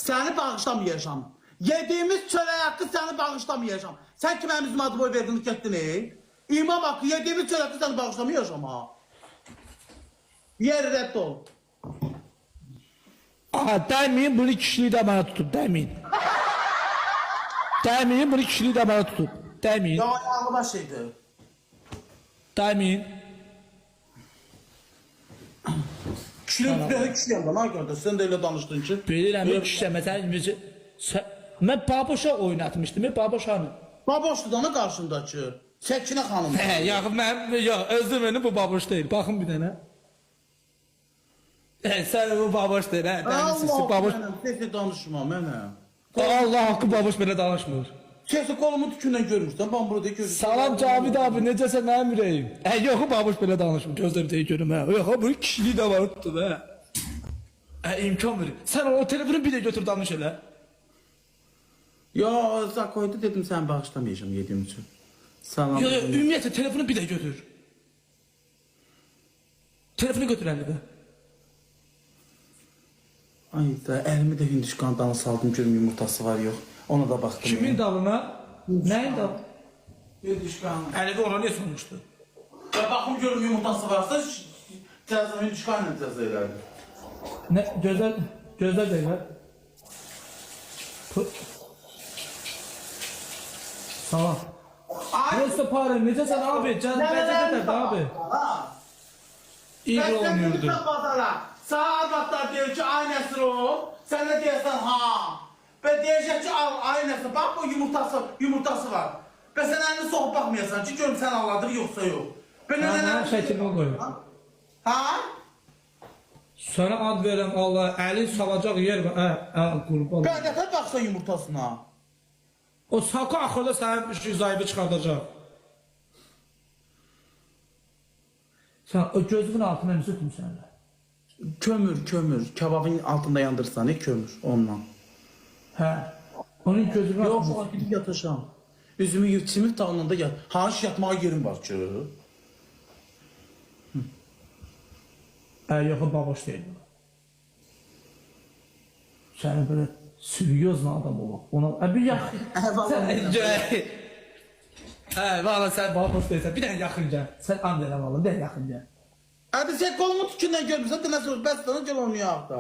Səni bağışlamayacağam. Yediğimiz çörək haqqı səni bağışlamayacağım. Sən kimə bizim adı boy verdin getdin İmam haqqı yediğimiz çörək haqqı səni bağışlamayacağım ha. Yer rədd ol. Aha, dəmin bunu kişiliyi də bana tutub, dəmin. Dəmin bunu kişiliyi də bana tutub, dəmin. Ya ayağı baş idi. Dəmin. Kişiliyəm da, nə gördün? Sən də elə danışdın ki. Bilirəm, bir kişiyə məsələn, mən baboşa oynatmışdım, baboşanı. Baboşdur da ne qarşındakı? Səkinə xanım. Hə, yaxın mənim, yox, özüm mənim bu baboş deyil, baxın bir dənə. Sən bu baboş deyil, hə, dəmisiz, baboş. Allah mənim, sesi danışma mənə. Allah haqqı baboş belə danışmır. Sesi kolumun tükündən görmüşsən, ben burada görmüşsən. Salam Cavid abi, necəsən mənim ürəyim? Hə, yox, baboş belə danışmır, gözlərim deyə görüm, hə. Yox, bu kişiliyi də var tutub, hə. Hə, imkan verir. Sən o telefonu bir də götür danış elə. Ya, Zakoydu dedim, sən bağışlamayacağım yediğim için. Salam. Yox, ümumiyyətlə telefonu bir də götür. Telefonu götür əlində. Ay da, əlimi də hindişkan dana saldım, görüm yumurtası var, yox. Ona da baxdım. Kimin dalına? Nəyin dalına? Hindişkan. Əlivi ona niyə sormuşdu? Ya baxım görüm yumurtası varsa, cəza hindişkan ilə cəza elərdi. Nə, gözlər deyilər. Salam. Prosta pare, necəsən abi? Cəzədə də abi. İyi olmuyordu. Sağ adamlar diyor ki aynısı o. Sen ne diyorsun ha? Ben diyecek ki al aynısı. Bak bu yumurtası var. Ben sen elini sokup bakmayasan. Çünkü görüm sen Allah'dır yoksa yok. Ben Hə, şəkilini qoyum. Ha? Sana ad verəm Allah, əli salacaq yer var. Qurban. Ben de baksa yumurtasına. O sakı axırda sənin zayıfı çıxardacaq. Sən o gözünün altına nə tutmuşsan? Kömür. Kebabın altında yandırsan kömür ondan. Hə. Onun gözünün Yok altına. o gidip yatacağım. Üzümü yutsimif tavanında yat. Hangi yatmağa yerim var ki? Yox, baboş deyil. Səni belə seryoz adam olur. Ona bir yaxın. Hə, valla sən baboş deyilsən. Bir dənə yaxın gəl. Sən and elə valla, bir dənə yaxın gəl. Hadi sen kolumu tükünden görmüşsən, de nasıl ben sana gel oynayak da.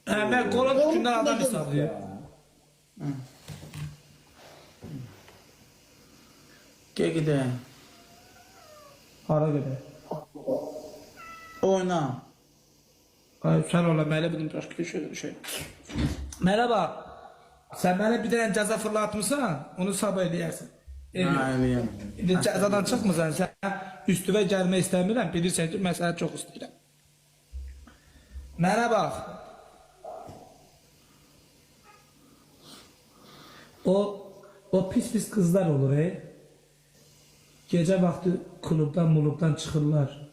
Hə, mən qolun tükündən adam hesablayım. Gel gidelim. Hara qədər? Oyna. Sən ola, mənə bilin başqa bir şey. Mənə bax, sən mənə bir dənə cəza fırlatmışsan, onu sabah eləyərsən. Eləyəm. İndi cəzadan çıxmısan, sən üstüvə gəlmək istəmirəm, bilirsən ki, mən səni çox istəyirəm. Mənə bax, o pis qızlar olur, gecə vaxtı mulubdan çıxırlar.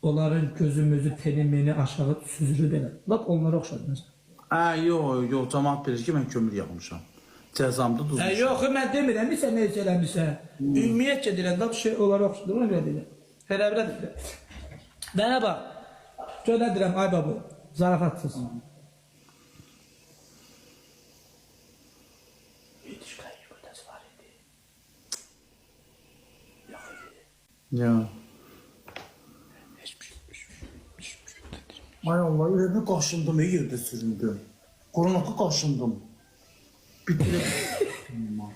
Onların gözümüzü, tenimini aşağı süzülür belə. Lap onlara oxşadınız. Yox, cəmaat bilir ki, mən kömür yaxmışam. Cəzamda duzmuşam. Yox, mən demirəm, sən nə eləmişsən. Ümumiyyətcə deyirəm, lap şey onlara oxşadır, ona görə deyirəm. Elə belə deyirəm. Mənə bax, görə deyirəm, ay babu, zarafatsız. Yetişkan yumurtası var idi. Yox idi. Ya. Ay Allah, ürəmə qaşındım, yerdə süründüm. Qoronaka qaşındım. Bitirəm.